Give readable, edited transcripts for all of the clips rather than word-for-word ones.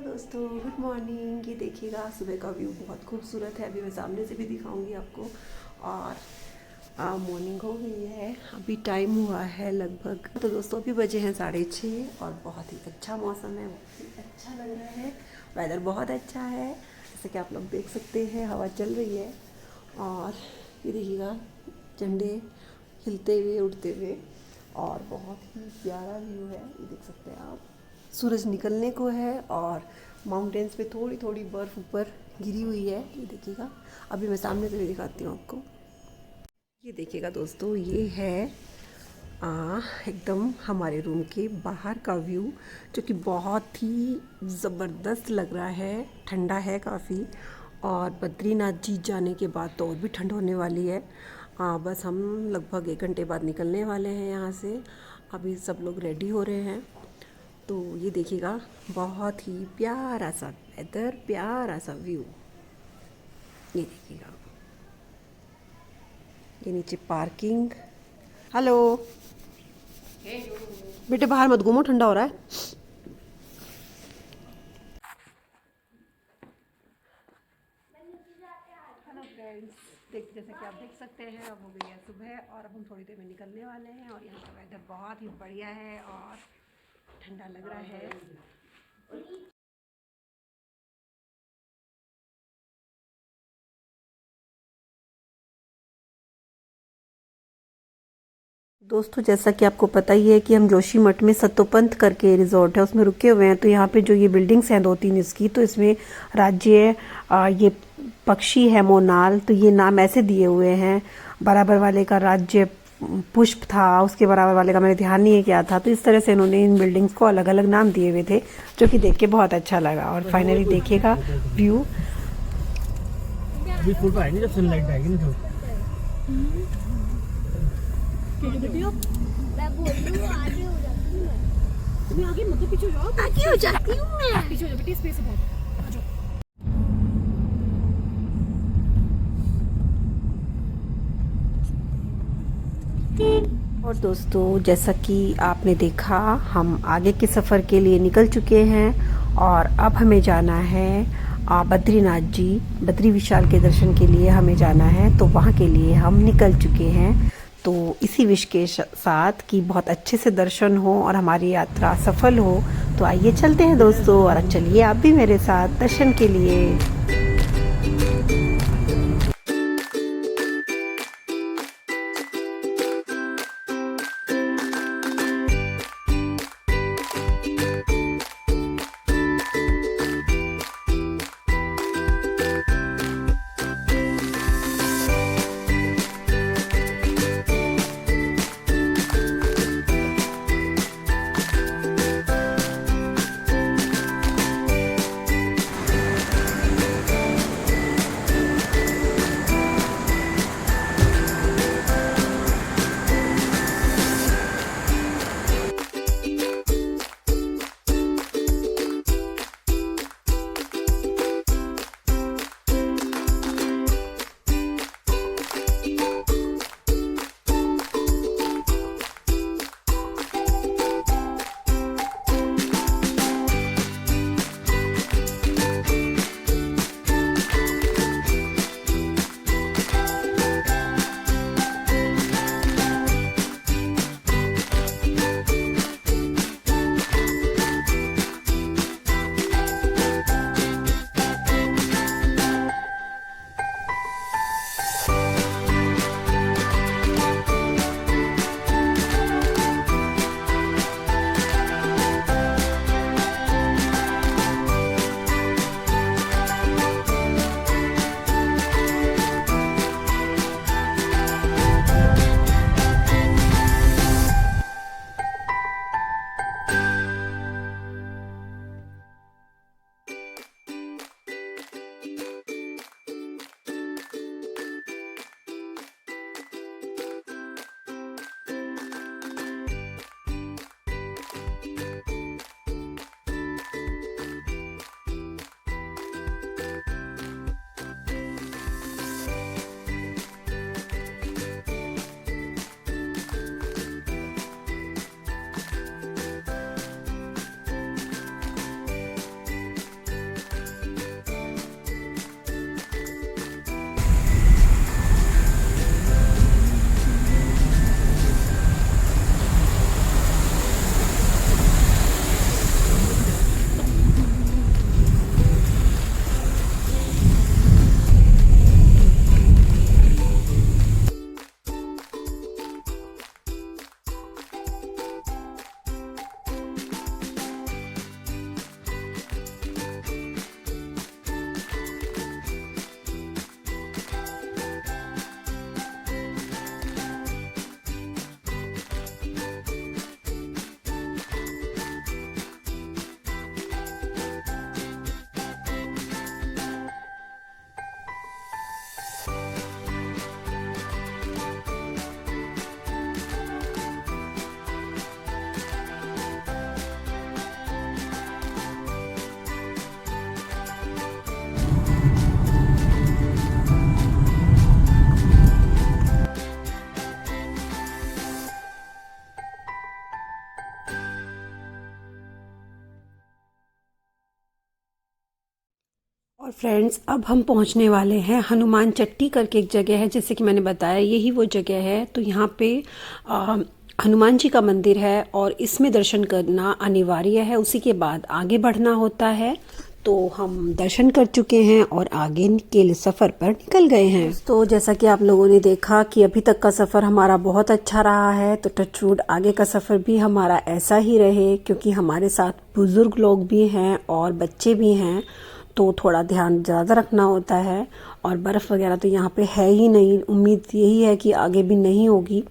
दोस्तों good morning. ये देखिएगा सुबह का व्यू बहुत खूबसूरत है। अभी मैं सामने से भी दिखाऊंगी आपको। और मॉर्निंग हो गई है, अभी टाइम हुआ है लगभग, तो दोस्तों अभी बजे हैं 6:30 और बहुत ही अच्छा मौसम है, बहुत ही अच्छा लग रहा है। वेदर बहुत अच्छा है, जैसे कि आप लोग देख सकते हैं, हवा चल रही है। और ये देखिएगा झंडे हिलते हुए उड़ते हुए, और बहुत ही प्यारा व्यू है। ये देख सकते हैं आप, सूरज निकलने को है और माउंटेन्स पे थोड़ी थोड़ी बर्फ़ ऊपर गिरी हुई है। ये देखिएगा, अभी मैं सामने से भी दिखाती हूँ आपको। ये देखिएगा दोस्तों, ये है एकदम हमारे रूम के बाहर का व्यू, जो कि बहुत ही ज़बरदस्त लग रहा है। ठंडा है काफ़ी, और बद्रीनाथ जी जाने के बाद तो और भी ठंड होने वाली है। बस हम लगभग 1 घंटे बाद निकलने वाले हैं यहाँ से। अभी सब लोग रेडी हो रहे हैं। तो ये देखिएगा, बहुत ही प्यारा सा वेदर, प्यारा सा व्यू। ये देखिएगा, ये नीचे पार्किंग। हेलो बेटे, बाहर मत घूमो, ठंडा हो रहा है। हेलो फ्रेंड्स, जैसे कि आप देख सकते हैं, अब हो गई है सुबह और अब हम थोड़ी देर में निकलने वाले हैं। और यहाँ का वेदर बहुत ही बढ़िया है और ठंडा लग रहा है। दोस्तों जैसा कि आपको पता ही है कि हम जोशीमठ में सत्तोपंथ करके रिजॉर्ट है, उसमें रुके हुए हैं। तो यहाँ पे जो ये बिल्डिंग्स हैं 2-3 इसकी, तो इसमें राज्य ये पक्षी है मोनाल, तो ये नाम ऐसे दिए हुए हैं। बराबर वाले का राज्य पुष्प था, उसके बराबर वाले का मैंने ध्यान नहीं है क्या था। तो इस तरह से इन्होंने इन बिल्डिंग्स को अलग अलग नाम दिए हुए थे, जो कि देख के बहुत अच्छा लगा। और फाइनली देखिएगा व्यू। मैं बोल रही हूँ आगे हो जाती हूँ मैं। तुम्हें आगे मतलब पीछे जाओ। आगे हो जाती हूँ मैं। पीछे हो जाओ बेटी, स्पेस है बहुत। आ जाओ। और दोस्तों जैसा कि आपने देखा, हम आगे के सफ़र के लिए निकल चुके हैं और अब हमें जाना है बद्रीनाथ जी, बद्री विशाल के दर्शन के लिए हमें जाना है। तो वहाँ के लिए हम निकल चुके हैं। तो इसी विश के साथ कि बहुत अच्छे से दर्शन हो और हमारी यात्रा सफल हो, तो आइए चलते हैं दोस्तों। और चलिए आप भी मेरे साथ दर्शन के लिए। और फ्रेंड्स अब हम पहुंचने वाले हैं हनुमान चट्टी करके एक जगह है, जैसे कि मैंने बताया यही वो जगह है। तो यहाँ पे हनुमान जी का मंदिर है और इसमें दर्शन करना अनिवार्य है, उसी के बाद आगे बढ़ना होता है। तो हम दर्शन कर चुके हैं और आगे के लिए सफ़र पर निकल गए हैं। तो जैसा कि आप लोगों ने देखा कि अभी तक का सफ़र हमारा बहुत अच्छा रहा है, तो टच वुड आगे का सफ़र भी हमारा ऐसा ही रहे, क्योंकि हमारे साथ बुज़ुर्ग लोग भी हैं और बच्चे भी हैं, तो थोड़ा ध्यान ज़्यादा रखना होता है। और बर्फ़ वगैरह तो यहाँ पे है ही नहीं, उम्मीद यही है कि आगे भी नहीं होगी।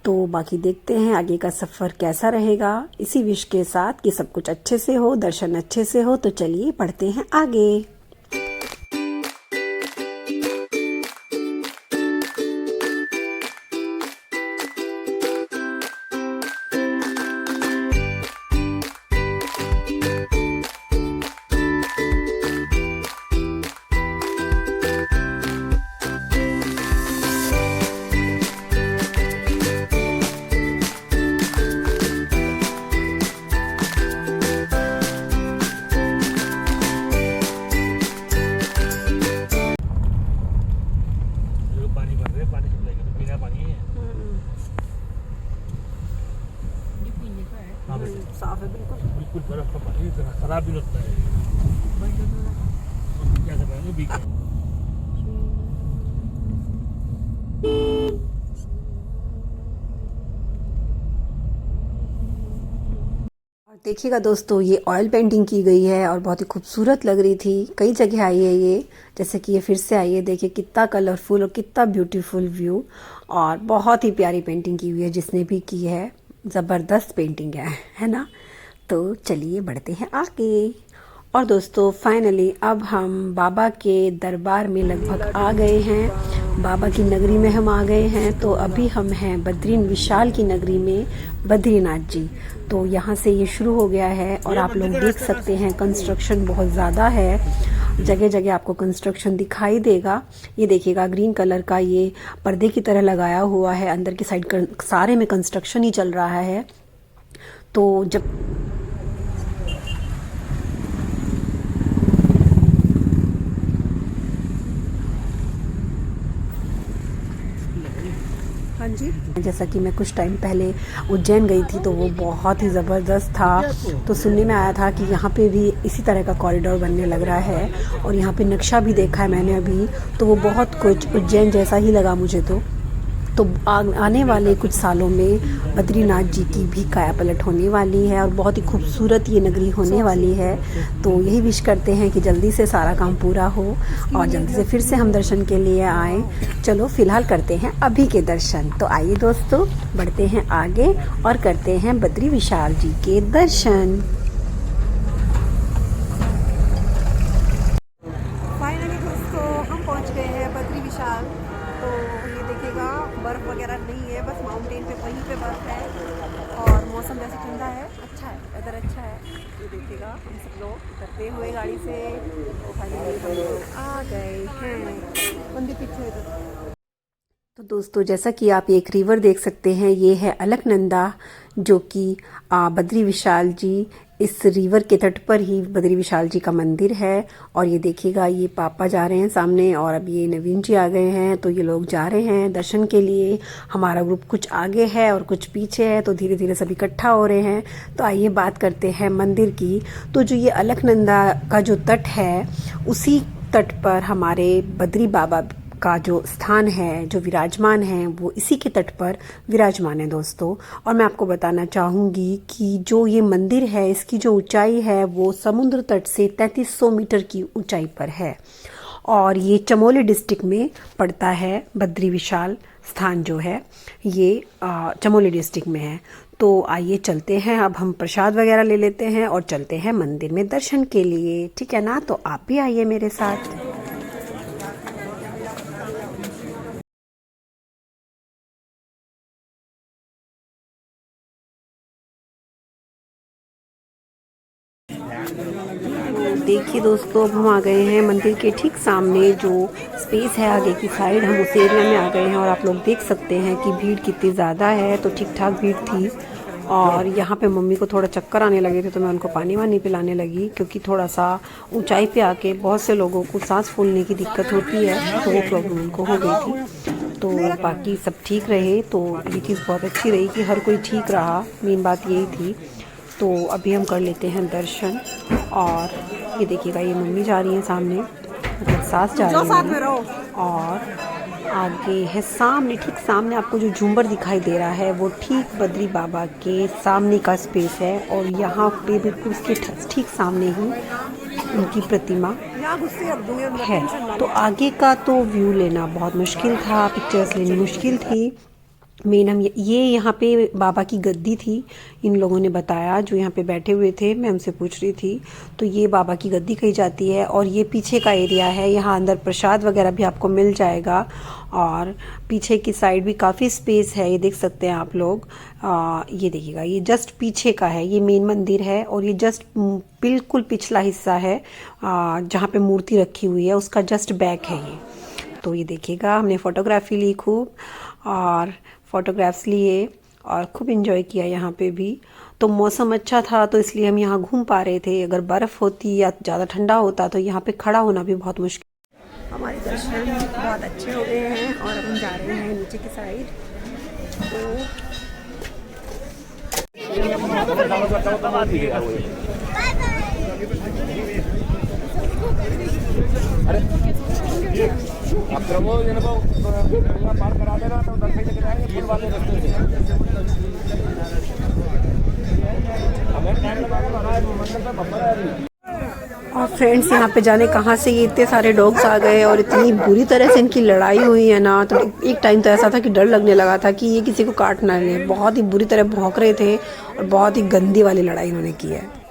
तो बाकी देखते हैं आगे का सफ़र कैसा रहेगा, इसी विश के साथ कि सब कुछ अच्छे से हो, दर्शन अच्छे से हो। तो चलिए बढ़ते हैं आगे। साफ है बिल्कुल, बिल्कुल बर्फ का पानी इतना खराब भी लगता है। क्या कर रहे हैं देखिएगा दोस्तों, ये ऑयल पेंटिंग की गई है और बहुत ही खूबसूरत लग रही थी। कई जगह आई है ये, जैसे कि ये फिर से आई है। देखिए कितना कलरफुल और कितना ब्यूटीफुल व्यू, और बहुत ही प्यारी पेंटिंग की हुई है जिसने भी की है। ज़बरदस्त पेंटिंग है ना। तो चलिए बढ़ते हैं आगे। और दोस्तों फाइनली अब हम बाबा के दरबार में लगभग आ गए हैं, बाबा की नगरी में हम आ गए हैं। तो अभी हम हैं बद्री विशाल की नगरी में, बद्रीनाथ जी। तो यहाँ से ये शुरू हो गया है और आप लोग देख सकते हैं कंस्ट्रक्शन बहुत ज़्यादा है, जगह जगह आपको कंस्ट्रक्शन दिखाई देगा। ये देखिएगा ग्रीन कलर का ये पर्दे की तरह लगाया हुआ है, अंदर की साइड सारे में कंस्ट्रक्शन ही चल रहा है। तो जब हाँ जी, जैसा कि मैं कुछ टाइम पहले उज्जैन गई थी तो वो बहुत ही ज़बरदस्त था। तो सुनने में आया था कि यहाँ पे भी इसी तरह का कॉरिडोर बनने लग रहा है, और यहाँ पे नक्शा भी देखा है मैंने अभी, तो वो बहुत कुछ उज्जैन जैसा ही लगा मुझे। तो आने वाले कुछ सालों में बद्रीनाथ जी की भी काया पलट होने वाली है और बहुत ही खूबसूरत ये नगरी होने वाली है। तो यही विश करते हैं कि जल्दी से सारा काम पूरा हो और जल्दी से फिर से हम दर्शन के लिए आएँ। चलो फिलहाल करते हैं अभी के दर्शन। तो आइए दोस्तों बढ़ते हैं आगे और करते हैं बद्री विशाल जी के दर्शन। फाइनली दोस्तों हम पहुँच गए हैं बद्री विशाल। तो ये देखिएगा बर्फ़ वगैरह नहीं है, बस माउंटेन पे वहीं पे बर्फ़ है, और मौसम वैसे ठंडा है, अच्छा है, वेदर अच्छा है। ये देखिएगा हम सब लोग उतरते हुए गाड़ी से, तो फाइनली हम लोग आ गए हैं मंदिर पीछे इधर। तो दोस्तों जैसा कि आप एक रिवर देख सकते हैं, ये है अलकनंदा, जो कि बद्री विशाल जी, इस रिवर के तट पर ही बद्री विशाल जी का मंदिर है। और ये देखिएगा ये पापा जा रहे हैं सामने, और अब ये नवीन जी आ गए हैं, तो ये लोग जा रहे हैं दर्शन के लिए। हमारा ग्रुप कुछ आगे है और कुछ पीछे है, तो धीरे धीरे सब इकट्ठा हो रहे हैं। तो आइए बात करते हैं मंदिर की। तो जो ये अलकनंदा का जो तट है, उसी तट पर हमारे बद्री बाबा का जो स्थान है, जो विराजमान है, वो इसी के तट पर विराजमान है दोस्तों। और मैं आपको बताना चाहूँगी कि जो ये मंदिर है, इसकी जो ऊंचाई है वो समुद्र तट से 3300 मीटर की ऊंचाई पर है, और ये चमोली डिस्ट्रिक्ट में पड़ता है। बद्री विशाल स्थान जो है ये चमोली डिस्ट्रिक्ट में है। तो आइए चलते हैं, अब हम प्रसाद वगैरह ले लेते हैं और चलते हैं मंदिर में दर्शन के लिए, ठीक है ना। तो आप भी आइए मेरे साथ। देखिए दोस्तों अब हम आ गए हैं मंदिर के ठीक सामने, जो स्पेस है आगे की साइड, हम उस एरिया में आ गए हैं। और आप लोग देख सकते हैं कि भीड़ कितनी ज़्यादा है, तो ठीक ठाक भीड़ थी। और यहाँ पे मम्मी को थोड़ा चक्कर आने लगे थे तो मैं उनको पानी वानी पिलाने लगी, क्योंकि थोड़ा सा ऊंचाई पे आके बहुत से लोगों को सांस फूलने की दिक्कत होती है, तो वो प्रॉब्लम उनको हो गई थी। तो बाकी सब ठीक रहे, तो ये चीज़ बहुत अच्छी रही कि हर कोई ठीक रहा, मेन बात यही थी। तो अभी हम कर लेते हैं दर्शन। और ये देखिएगा, ये मम्मी जा रही हैं सामने, मतलब सास जा रही है, और आगे है सामने, ठीक सामने आपको जो झूमर दिखाई दे रहा है वो ठीक बद्री बाबा के सामने का स्पेस है, और यहाँ पे बिल्कुल उसके ठीक सामने ही उनकी प्रतिमा है। तो आगे का तो व्यू लेना बहुत मुश्किल था, पिक्चर्स लेनी मुश्किल थी। मेन हम ये यहाँ पे बाबा की गद्दी थी, इन लोगों ने बताया जो यहाँ पे बैठे हुए थे, मैं उनसे पूछ रही थी, तो ये बाबा की गद्दी कही जाती है। और ये पीछे का एरिया है, यहाँ अंदर प्रसाद वगैरह भी आपको मिल जाएगा, और पीछे की साइड भी काफ़ी स्पेस है, ये देख सकते हैं आप लोग। ये देखिएगा, ये जस्ट पीछे का है, ये मेन मंदिर है, और ये जस्ट बिल्कुल पिछला हिस्सा है जहाँ पे मूर्ति रखी हुई है, उसका जस्ट बैक है ये। तो ये देखिएगा, हमने फ़ोटोग्राफी ली खूब, और फ़ोटोग्राफ्स लिए और खूब एंजॉय किया यहाँ पे भी। तो मौसम अच्छा था तो इसलिए हम यहाँ घूम पा रहे थे, अगर बर्फ़ होती या ज़्यादा ठंडा होता तो यहाँ पे खड़ा होना भी बहुत मुश्किल। हमारे दर्शन बहुत अच्छे हो गए हैं और अब हम जा रहे हैं नीचे की साइड। आप प्रभु पार करा देना तो दर्शन लेके जाएंगे फूल वाले रास्ते से। हमें टाइम लगाएगा, हमारे मंदिर पे बब्बर है। और फ्रेंड्स, यहाँ पे जाने कहाँ से ये इतने सारे डॉग्स आ गए और इतनी बुरी तरह से इनकी लड़ाई हुई है ना, तो एक टाइम तो ऐसा था कि डर लगने लगा था कि ये किसी को काट ना ले। बहुत ही बुरी तरह भौंक रहे थे और बहुत ही गंदी वाली लड़ाई इन्होंने की है।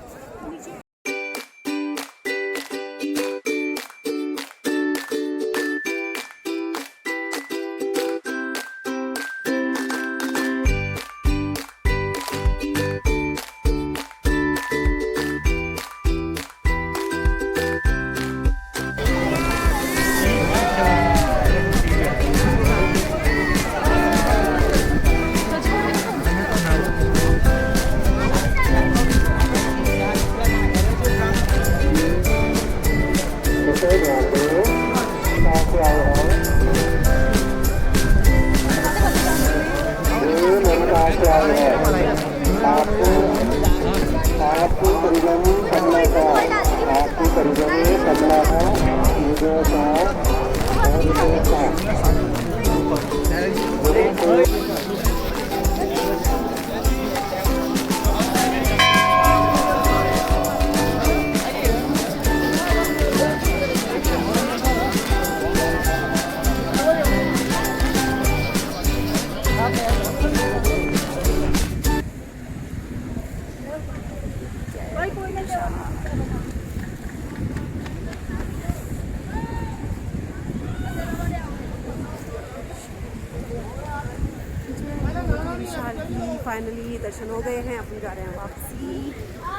फाइनली दर्शन हो गए हैं, अपन जा रहे हैं वापसी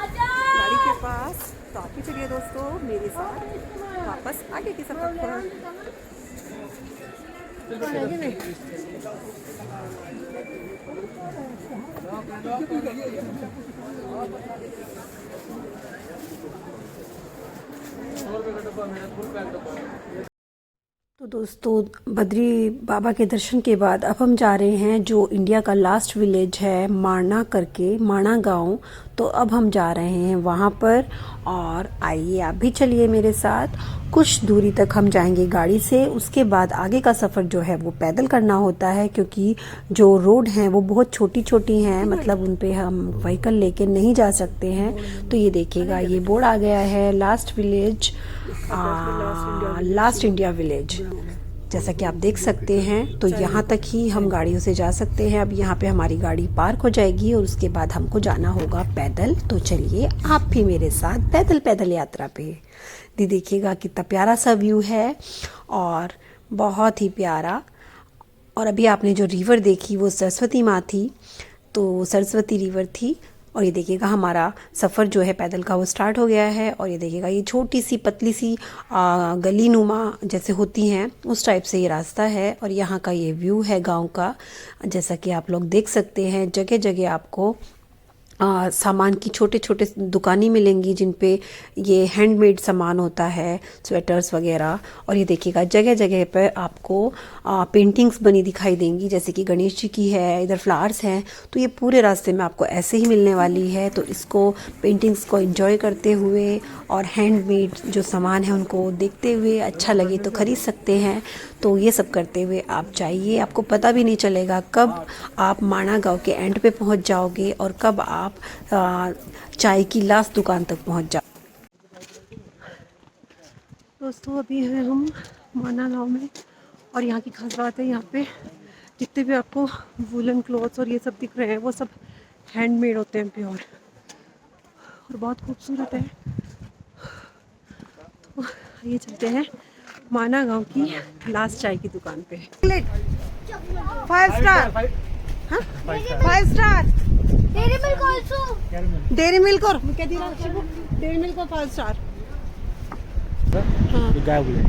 गाड़ी के पास। तो आप भी चलिए दोस्तों मेरे साथ वापस आगे की सफर पर। तो दोस्तों, बद्री बाबा के दर्शन के बाद अब हम जा रहे हैं जो इंडिया का लास्ट विलेज है माणा करके, माणा गांव। तो अब हम जा रहे हैं वहां पर, और आइए आप भी चलिए मेरे साथ। कुछ दूरी तक हम जाएंगे गाड़ी से, उसके बाद आगे का सफ़र जो है वो पैदल करना होता है, क्योंकि जो रोड हैं वो बहुत छोटी छोटी हैं, मतलब उन पे हम व्हीकल लेके नहीं जा सकते हैं। तो ये देखिएगा, ये बोर्ड आ गया है last village, last India village, जैसा कि आप देख सकते हैं। तो यहाँ तक ही हम गाड़ियों से जा सकते हैं। अब यहाँ पे हमारी गाड़ी पार्क हो जाएगी और उसके बाद हमको जाना होगा पैदल। तो चलिए आप भी मेरे साथ पैदल पैदल यात्रा पे। दी देखिएगा कितना प्यारा सा व्यू है, और बहुत ही प्यारा। और अभी आपने जो रिवर देखी वो सरस्वती माँ थी, तो सरस्वती रिवर थी। और ये देखिएगा हमारा सफ़र जो है पैदल का वो स्टार्ट हो गया है। और ये देखिएगा, ये छोटी सी पतली सी गली नुमा जैसे होती हैं उस टाइप से ये रास्ता है। और यहाँ का ये व्यू है गांव का, जैसा कि आप लोग देख सकते हैं। जगह जगह आपको सामान की छोटे छोटे दुकानें मिलेंगी जिन पे ये हैंडमेड सामान होता है, स्वेटर्स वगैरह। और ये देखिएगा जगह जगह पर आपको पेंटिंग्स बनी दिखाई देंगी, जैसे कि गणेश जी की है, इधर फ्लावर्स हैं। तो ये पूरे रास्ते में आपको ऐसे ही मिलने वाली है। तो इसको पेंटिंग्स को एंजॉय करते हुए और हैंडमेड जो सामान है उनको देखते हुए अच्छा लगे तो ख़रीद सकते हैं। तो ये सब करते हुए आप जाइए, आपको पता भी नहीं चलेगा कब आप माणा गांव के एंड पे पहुंच जाओगे और कब आप चाय की लास्ट दुकान तक पहुंच जाओ। दोस्तों अभी हैं हम माणा गांव में, और यहाँ की खास बात है, यहाँ पे जितने भी आपको वूलन क्लॉथ्स और ये सब दिख रहे हैं वो सब हैंडमेड होते हैं, प्योर, और बहुत खूबसूरत है। तो ये चलते हैं माणा गांव की लास्ट चाय की दुकान पे। 5 स्टार, हाँ 5 star dairy milk also, dairy milk और क्या दी रहा है, डेयरी मिल्क और 5 स्टार। हाँ क्या बोले,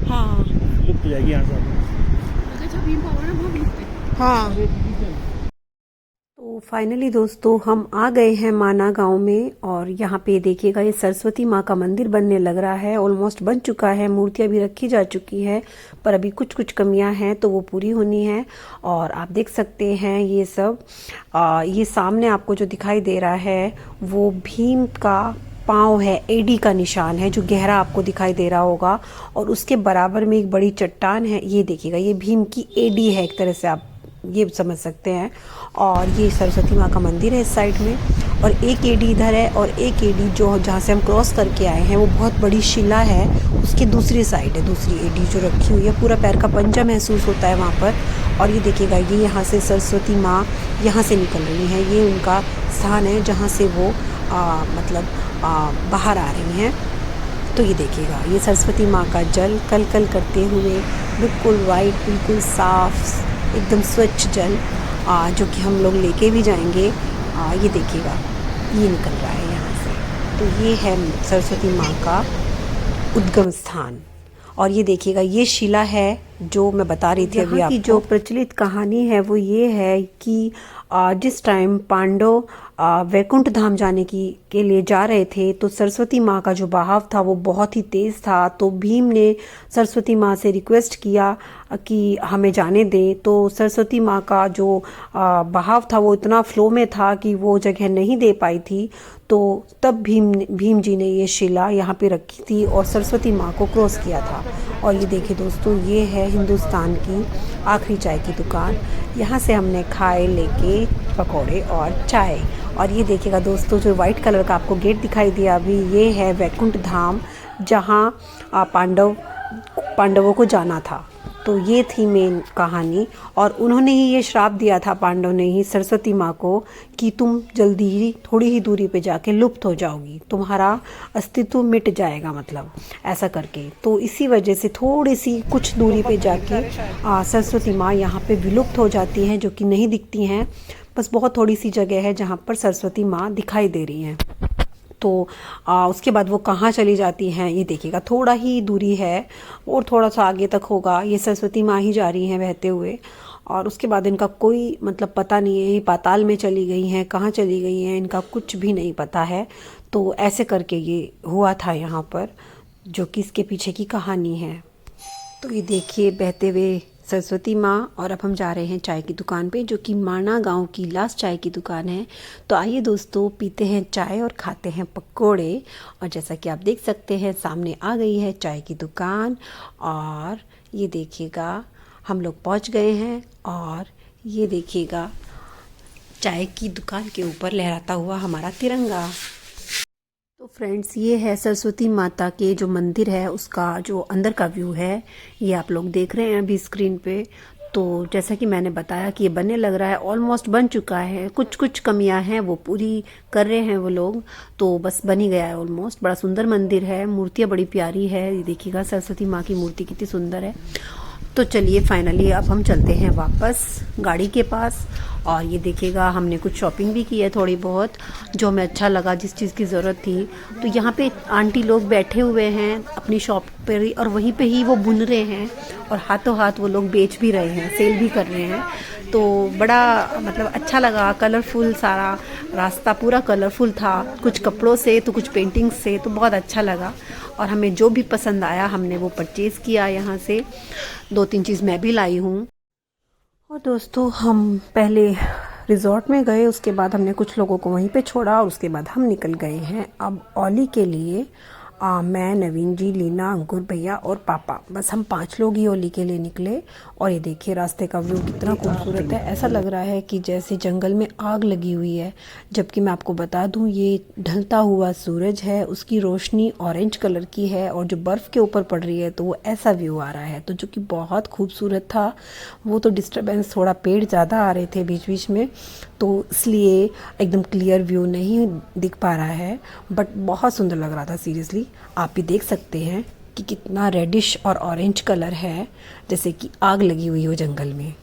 हाँ लुप्त हो जाएगी यहाँ से। हाँ। तो फाइनली दोस्तों हम आ गए हैं माणा गांव में, और यहाँ पे देखिएगा ये सरस्वती माँ का मंदिर बनने लग रहा है, ऑलमोस्ट बन चुका है, मूर्तियाँ भी रखी जा चुकी है, पर अभी कुछ कुछ कमियां हैं तो वो पूरी होनी है। और आप देख सकते हैं ये सब ये सामने आपको जो दिखाई दे रहा है वो भीम का पाँव है, एडी का निशान है जो गहरा आपको दिखाई दे रहा होगा, और उसके बराबर में एक बड़ी चट्टान है। ये देखिएगा ये भीम की एडी है, एक तरह से आप ये समझ सकते हैं। और ये सरस्वती माँ का मंदिर है इस साइड में, और एक एडी इधर है, और एक एडी जो जहाँ से हम क्रॉस करके आए हैं वो बहुत बड़ी शिला है, उसके दूसरी साइड है दूसरी एडी जो रखी हुई है। पूरा पैर का पंजा महसूस होता है वहाँ पर। और ये देखिएगा ये यहाँ से सरस्वती माँ यहाँ से निकल रही हैं, ये उनका स्थान है जहाँ से वो बाहर आ रही हैं। तो ये देखिएगा ये सरस्वती माँ का जल कल कल करते हुए बिल्कुल वाइट, बिल्कुल साफ, एकदम स्वच्छ जल जो कि हम लोग लेके भी जाएंगे। ये देखिएगा ये निकल रहा है यहाँ से। तो ये है सरस्वती माँ का उद्गम स्थान। और ये देखिएगा ये शिला है जो मैं बता रही थी अभी आपको। जो प्रचलित कहानी है वो ये है कि जिस टाइम पांडव वैकुंठ धाम जाने के लिए जा रहे थे तो सरस्वती माँ का जो बहाव था वो बहुत ही तेज था। तो भीम ने सरस्वती माँ से रिक्वेस्ट किया कि हमें जाने दे। तो सरस्वती माँ का जो बहाव था वो इतना फ्लो में था कि वो जगह नहीं दे पाई थी। तो तब भीम जी ने ये शिला यहाँ पे रखी थी और सरस्वती माँ को क्रॉस किया था। और ये देखिए दोस्तों ये है हिंदुस्तान की आखिरी चाय की दुकान। यहाँ से हमने खाए लेके पकौड़े और चाय। और ये देखिएगा दोस्तों जो वाइट कलर का आपको गेट दिखाई दिया अभी, ये है वैकुंठ धाम जहाँ पांडवों को जाना था। तो ये थी मेन कहानी। और उन्होंने ही ये श्राप दिया था, पांडव ने ही सरस्वती माँ को, कि तुम जल्दी ही थोड़ी ही दूरी पे जाके लुप्त हो जाओगी, तुम्हारा अस्तित्व मिट जाएगा, मतलब ऐसा करके। तो इसी वजह से थोड़ी सी कुछ दूरी पे जाके सरस्वती माँ यहाँ पे विलुप्त हो जाती हैं, जो कि नहीं दिखती हैं। बस बहुत थोड़ी सी जगह है जहाँ पर सरस्वती माँ दिखाई दे रही हैं। तो उसके बाद वो कहाँ चली जाती हैं ये देखिएगा, थोड़ा ही दूरी है और थोड़ा सा आगे तक होगा, ये सरस्वती माँ ही जा रही हैं बहते हुए। और उसके बाद इनका कोई मतलब पता नहीं है, ये पाताल में चली गई हैं, कहाँ चली गई हैं, इनका कुछ भी नहीं पता है। तो ऐसे करके ये हुआ था यहाँ पर, जो कि इसके पीछे की कहानी है। तो ये देखिए बहते हुए सरस्वती माँ। और अब हम जा रहे हैं चाय की दुकान पे, जो कि माणा गांव की लास्ट चाय की दुकान है। तो आइए दोस्तों पीते हैं चाय और खाते हैं पकोड़े। और जैसा कि आप देख सकते हैं सामने आ गई है चाय की दुकान, और ये देखिएगा हम लोग पहुंच गए हैं। और ये देखिएगा चाय की दुकान के ऊपर लहराता हुआ हमारा तिरंगा। तो फ्रेंड्स ये है सरस्वती माता के जो मंदिर है उसका जो अंदर का व्यू है, ये आप लोग देख रहे हैं अभी स्क्रीन पे। तो जैसा कि मैंने बताया कि ये बनने लग रहा है, ऑलमोस्ट बन चुका है, कुछ कुछ कमियां हैं वो पूरी कर रहे हैं वो लोग, तो बस बन ही गया है ऑलमोस्ट। बड़ा सुंदर मंदिर है, मूर्तियाँ बड़ी प्यारी है, ये देखिएगा सरस्वती माँ की मूर्ति कितनी सुंदर है। तो चलिए फाइनली अब हम चलते हैं वापस गाड़ी के पास। और ये देखिएगा हमने कुछ शॉपिंग भी की है थोड़ी बहुत, जो हमें अच्छा लगा, जिस चीज़ की ज़रूरत थी। तो यहाँ पे आंटी लोग बैठे हुए हैं अपनी शॉप पर ही, और वहीं पे ही वो बुन रहे हैं और हाथों हाथ वो लोग बेच भी रहे हैं, सेल भी कर रहे हैं। तो बड़ा मतलब अच्छा लगा, कलरफुल सारा रास्ता पूरा कलरफुल था, कुछ कपड़ों से तो कुछ पेंटिंग्स से, तो बहुत अच्छा लगा। और हमें जो भी पसंद आया हमने वो परचेज़ किया यहाँ से। 2-3 चीज़ मैं भी लाई हूँ। और दोस्तों हम पहले रिज़ॉर्ट में गए, उसके बाद हमने कुछ लोगों को वहीं पे छोड़ा और उसके बाद हम निकल गए हैं अब औली के लिए। मैं, नवीन जी, लीना, अंकुर भैया और पापा, बस हम 5 लोग ही होली के लिए निकले। और ये देखिए रास्ते का व्यू कितना खूबसूरत है, ऐसा लग रहा है कि जैसे जंगल में आग लगी हुई है। जबकि मैं आपको बता दूं ये ढलता हुआ सूरज है, उसकी रोशनी ऑरेंज कलर की है और जो बर्फ़ के ऊपर पड़ रही है तो वो ऐसा व्यू आ रहा है, तो जो कि बहुत खूबसूरत था। वो तो डिस्टर्बेंस, थोड़ा पेड़ ज़्यादा आ रहे थे बीच बीच में, तो इसलिए एकदम क्लियर व्यू नहीं दिख पा रहा है, बट बहुत सुंदर लग रहा था सीरियसली। आप भी देख सकते हैं कि कितना रेडिश और ऑरेंज कलर है, जैसे कि आग लगी हुई हो जंगल में।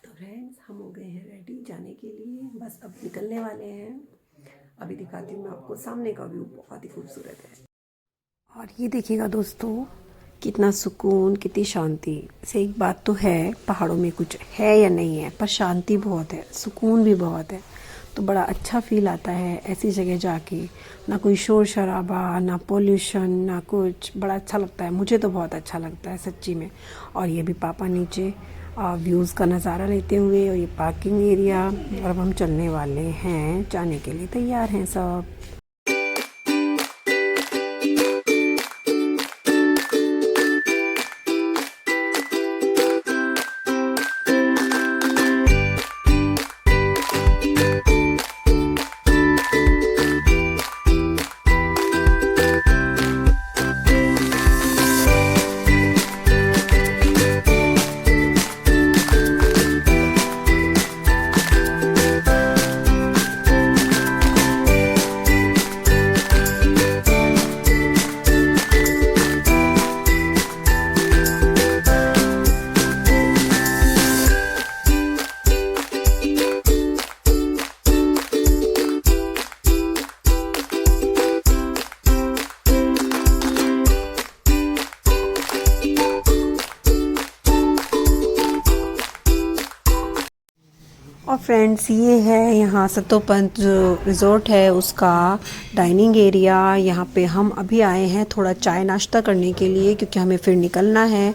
तो फ्रेंड्स हम हो गए हैं रेडी जाने के लिए, बस अब निकलने वाले हैं। अभी दिखाती हूँ मैं आपको, सामने का व्यू बहुत ही खूबसूरत है। और ये देखिएगा दोस्तों कितना सुकून, कितनी शांति। से एक बात तो है, पहाड़ों में कुछ है या नहीं है, पर शांति बहुत है, सुकून भी बहुत है। तो बड़ा अच्छा फील आता है ऐसी जगह जाके, ना कोई शोर शराबा, ना पोल्यूशन, ना कुछ। बड़ा अच्छा लगता है, मुझे तो बहुत अच्छा लगता है सच्ची में। और ये भी पापा नीचे व्यूज़ का नज़ारा लेते हुए, और ये पार्किंग एरिया। और अब हम चलने वाले हैं, जाने के लिए तैयार हैं सब। और फ्रेंड्स ये है यहाँ सतोपंत जो रिज़ॉर्ट है उसका डाइनिंग एरिया। यहाँ पे हम अभी आए हैं थोड़ा चाय नाश्ता करने के लिए, क्योंकि हमें फिर निकलना है।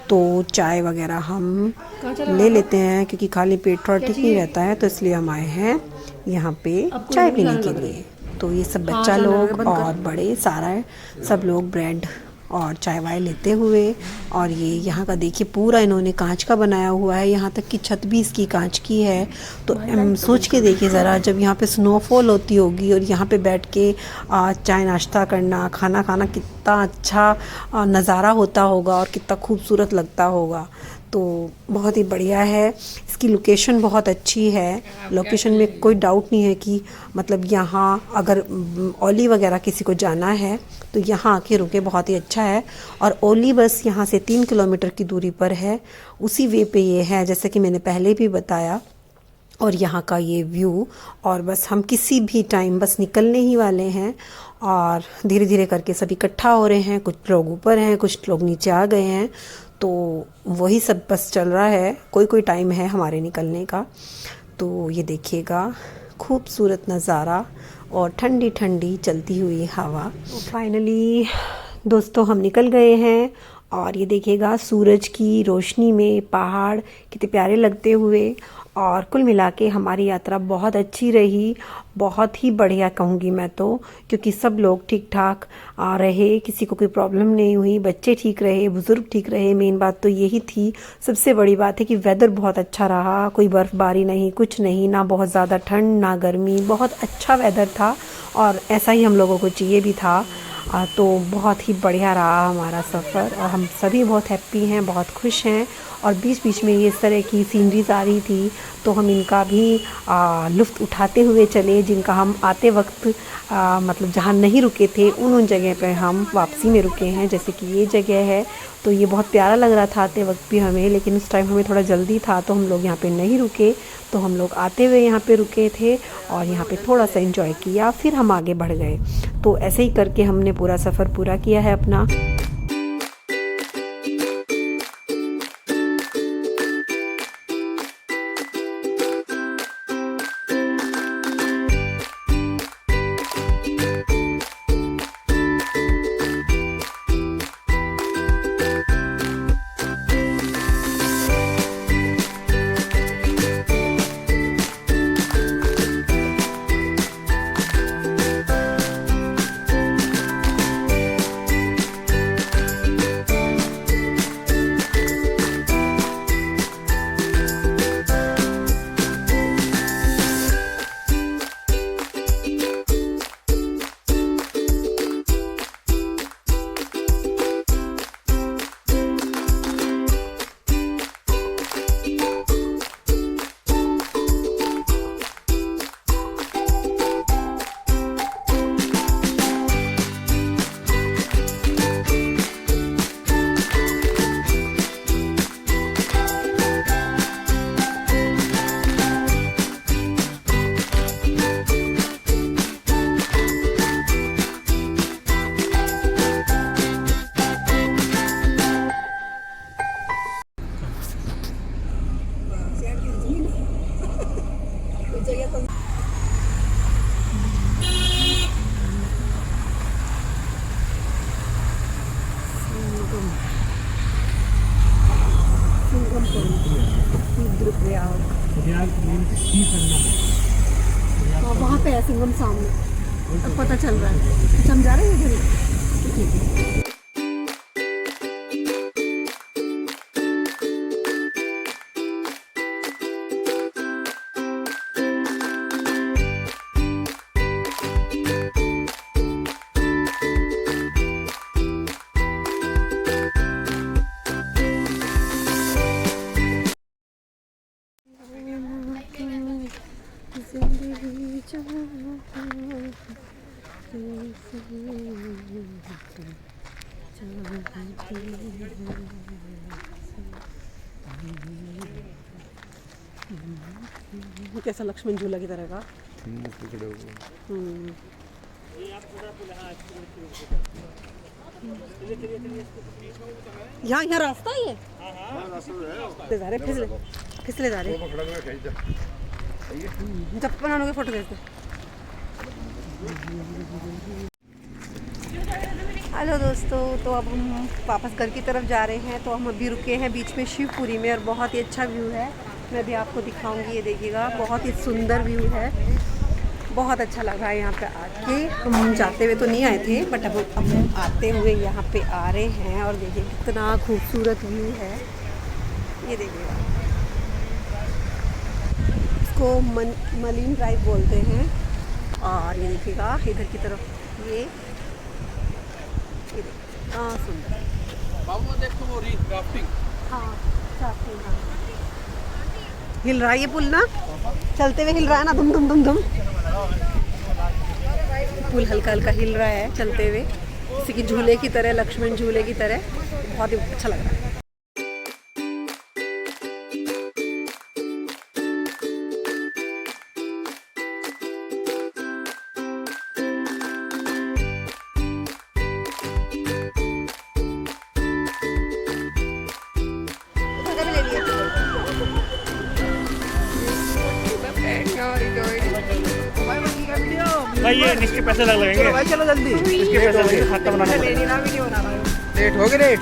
तो चाय वगैरह हम ले लेते हैं, क्योंकि खाली पेट थोड़ा ठीक नहीं रहता है, तो इसलिए हम आए हैं यहाँ पे चाय पीने के लिए। तो ये सब बच्चा लोग और बड़े सारा सब लोग ब्रेड और चाय वाय लेते हुए। और ये यहाँ का देखिए पूरा इन्होंने कांच का बनाया हुआ है, यहाँ तक कि छत भी इसकी कांच की है। तो सोच के देखिए ज़रा, जब यहाँ पे स्नोफॉल होती होगी और यहाँ पे बैठ के चाय नाश्ता करना, खाना खाना, कितना अच्छा नज़ारा होता होगा और कितना खूबसूरत लगता होगा। तो बहुत ही बढ़िया है, इसकी लोकेशन बहुत अच्छी है। लोकेशन में कोई डाउट नहीं है कि मतलब यहाँ अगर औली वगैरह किसी को जाना है तो यहाँ आके रुके, बहुत ही अच्छा है। और औली बस यहाँ से 3 किलोमीटर की दूरी पर है, उसी वे पे ये है, जैसे कि मैंने पहले भी बताया। और यहाँ का ये व्यू, और बस हम किसी भी टाइम बस निकलने ही वाले हैं। और धीरे धीरे करके सब इकट्ठा हो रहे हैं, कुछ लोग ऊपर हैं, कुछ लोग नीचे आ गए हैं। तो वही सब बस चल रहा है, कोई कोई टाइम है हमारे निकलने का। तो ये देखिएगा खूबसूरत नज़ारा और ठंडी ठंडी चलती हुई हवा। फाइनली दोस्तों हम निकल गए हैं, और ये देखिएगा सूरज की रोशनी में पहाड़ कितने प्यारे लगते हुए। और कुल मिला के हमारी यात्रा बहुत अच्छी रही, बहुत ही बढ़िया कहूँगी मैं तो, क्योंकि सब लोग ठीक ठाक रहे, किसी को कोई प्रॉब्लम नहीं हुई, बच्चे ठीक रहे, बुज़ुर्ग ठीक रहे। मेन बात तो यही थी, सबसे बड़ी बात है कि वेदर बहुत अच्छा रहा, कोई बर्फ़बारी नहीं, कुछ नहीं, ना बहुत ज़्यादा ठंड ना गर्मी, बहुत अच्छा वेदर था। और ऐसा ही हम लोगों को चाहिए भी था। तो बहुत ही बढ़िया रहा हमारा सफ़र और हम सभी बहुत हैप्पी हैं, बहुत खुश हैं। और बीच बीच में ये इस तरह की सीनरीज आ रही थी तो हम इनका भी लुत्फ़ उठाते हुए चले, जिनका हम आते वक्त मतलब जहाँ नहीं रुके थे उन जगह पे हम वापसी में रुके हैं। जैसे कि ये जगह है तो ये बहुत प्यारा लग रहा था आते वक्त भी हमें, लेकिन उस टाइम हमें थोड़ा जल्दी था तो हम लोग यहाँ पे नहीं रुके। तो हम लोग आते हुए यहाँ पे रुके थे और यहाँ पे थोड़ा सा एंजॉय किया, फिर हम आगे बढ़ गए। तो ऐसे ही करके हमने पूरा सफ़र पूरा किया है अपना। वहाँ पे है सिंगम सामने, अब पता चल रहा है। अच्छा हम जा रहे हैं इधर। ठीक है। कैसा लक्ष्मण झूला की तरह का। यहाँ रास्ता ही है। जा रहे फिसले जा रहे। जब बनाओगे फोटो भेजते। हेलो दोस्तों, तो अब हम वापस घर की तरफ जा रहे हैं। तो हम अभी रुके हैं बीच में शिवपुरी में और बहुत ही अच्छा व्यू है। मैं भी आपको दिखाऊंगी, ये देखिएगा, बहुत ही सुंदर व्यू है। बहुत अच्छा लग रहा है यहाँ पे आके। हम जाते हुए तो नहीं आए थे, बट अब हम आते हुए यहाँ पे आ रहे हैं और देखिए कितना खूबसूरत व्यू है। ये देखिएगा, इसको मरीन ड्राइव बोलते हैं। और ये देखिएगा इधर की तरफ ये हाँ सुंदर। बाबू देखो वो राफ्टिंग। हाँ राफ्टिंग, हाँ हिल रहा है ये पुल ना, चलते हुए हिल रहा है ना, दुम दुम दुम दुम। पुल हल्का हल्का हिल रहा है चलते हुए, जैसे कि झूले की तरह, लक्ष्मण झूले की तरह। बहुत ही अच्छा लग रहा है। भाई ये इसके पैसे लगेंगे भाई, चलो जल्दी इसके पैसे लगेंगे, खाता बनाना लेट हो गए लेट।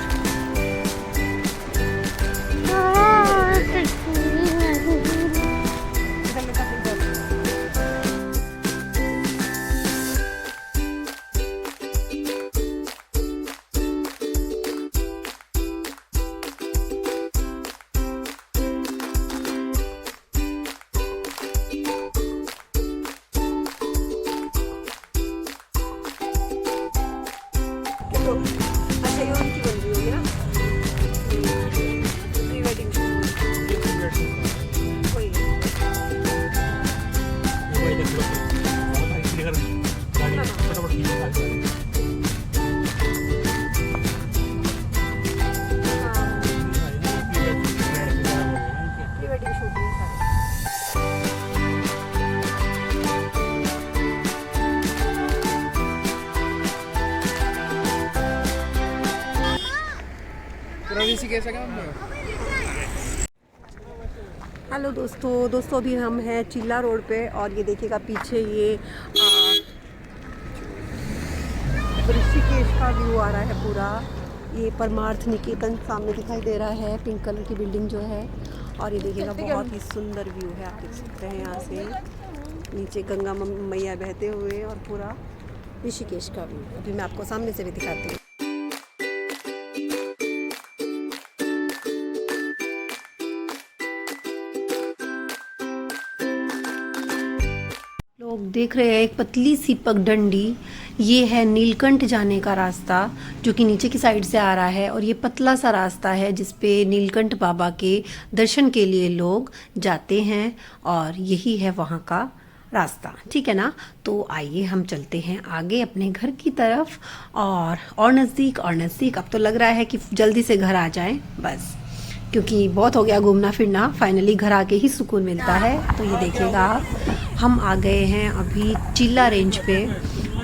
हेलो दोस्तों अभी हम हैं चिल्ला रोड पे और ये देखिएगा पीछे ये ऋषिकेश का व्यू आ रहा है पूरा। ये परमार्थ निकेतन सामने दिखाई दे रहा है, पिंक कलर की बिल्डिंग जो है। और ये देखिएगा बहुत ही सुंदर व्यू है, आप देख सकते हैं यहाँ से नीचे गंगा मैया बहते हुए और पूरा ऋषिकेश का व्यू। अभी मैं आपको सामने से भी दिखाती हूँ। लोग देख रहे हैं एक पतली सी पगडंडी, ये है नीलकंठ जाने का रास्ता जो कि नीचे की साइड से आ रहा है। और ये पतला सा रास्ता है जिस पे नीलकंठ बाबा के दर्शन के लिए लोग जाते हैं और यही है वहाँ का रास्ता, ठीक है ना। तो आइए हम चलते हैं आगे अपने घर की तरफ और नज़दीक और नज़दीक। अब तो लग रहा है कि जल्दी से घर आ जाएं बस, क्योंकि बहुत हो गया घूमना फिरना, फाइनली घर आके ही सुकून मिलता है। तो ये देखिएगा आप, हम आ गए हैं अभी चिल्ला रेंज पे।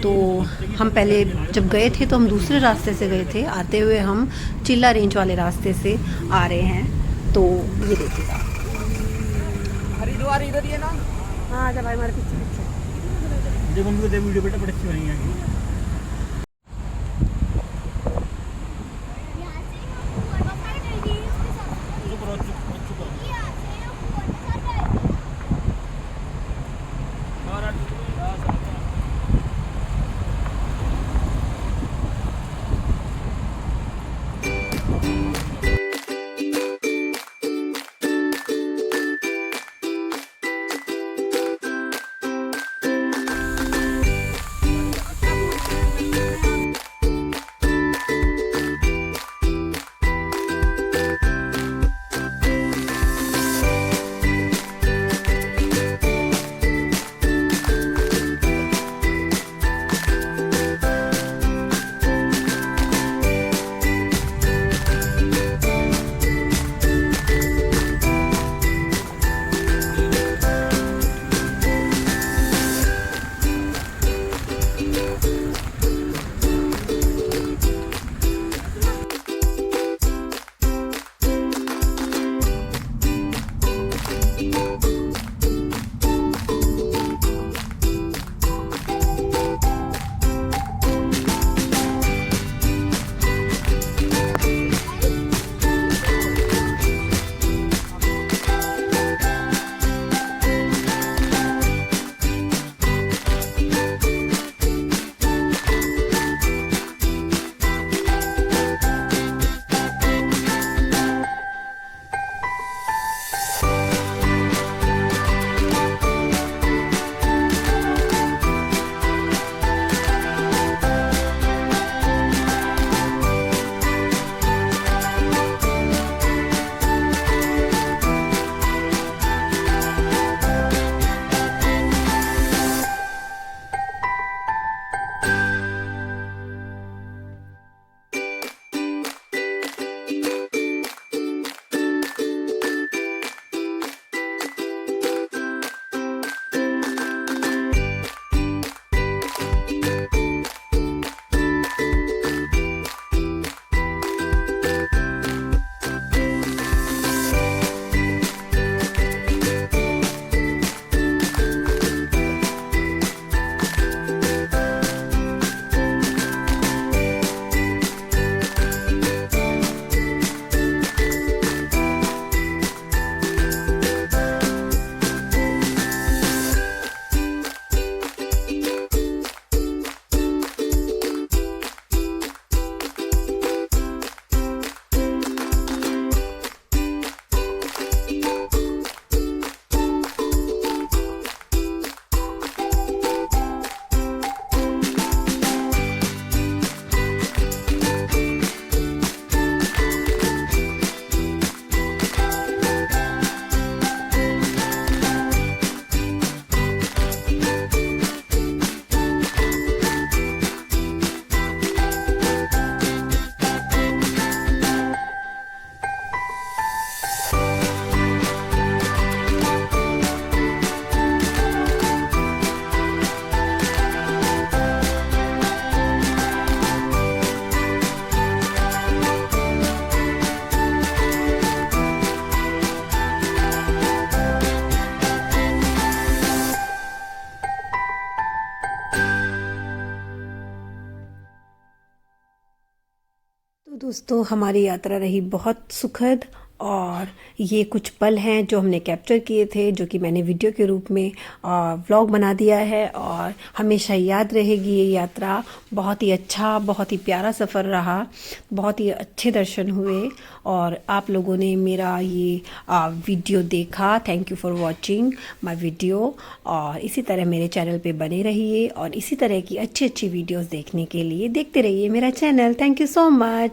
तो हम पहले जब गए थे तो हम दूसरे रास्ते से गए थे, आते हुए हम चिल्ला रेंज वाले रास्ते से आ रहे हैं। तो ये देखिएगा, हरिद्वार इधर ही है ना। हाँ जब हमारे पीछे देखो उनको वीडियो बेटा बड़ी अच्छी बनी है। दोस्तों हमारी यात्रा रही बहुत सुखद और ये कुछ पल हैं जो हमने कैप्चर किए थे, जो कि मैंने वीडियो के रूप में व्लॉग बना दिया है और हमेशा याद रहेगी ये यात्रा। बहुत ही अच्छा, बहुत ही प्यारा सफ़र रहा, बहुत ही अच्छे दर्शन हुए और आप लोगों ने मेरा ये वीडियो देखा। Thank you for watching my video और इसी तरह मेरे चैनल पे बने रहिए और इसी तरह की अच्छी अच्छी वीडियोस देखने के लिए देखते रहिए मेरा channel. Thank you so much.